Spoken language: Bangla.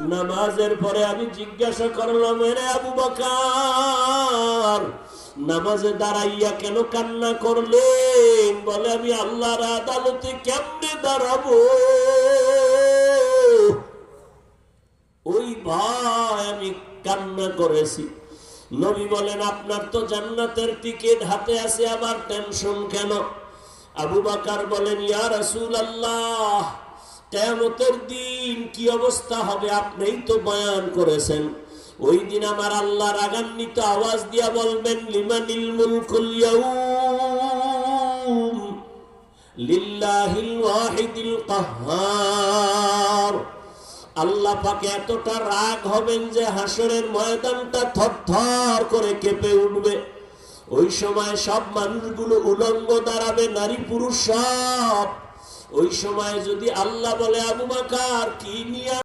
নামাজের পরে আমি জিজ্ঞাসা করলাম, রে আবু বকর, নামাজে দাঁড়াইয়া কেন কান্না করলেন? বলে, আমি আল্লাহর আদালতে কেমনে দাঁড়াবো, ওই ভয় আমি কান্না করেছি। নবী বলেন, আপনার তো জান্নাতের টিকিট হাতে আছে, আবার টেনশন কেন? আবু বকর বলেন, ইয়া রাসূলুল্লাহ, কিয়ামতের দিন কি অবস্থা হবে আপনিই তো বয়ান করেছেন। ওই দিন আমার আল্লাহ রাগান্বিত আওয়াজ দিয়া বলবেন, লিমানিল মুলকুল ইয়াউম লিল্লাহিল ওয়াহিদিল কাহ্হার। আল্লাহ পাক এতটা রাগ হবেন যে হাসরের ময়দানটা থরথর করে কেঁপে উঠবে। ওই সময় সব মানুষগুলো উলঙ্গ দাঁড়াবে, নারী পুরুষ সব। ওই সময় যদি আল্লাহ বলে, আবু বকর কি নিয়ে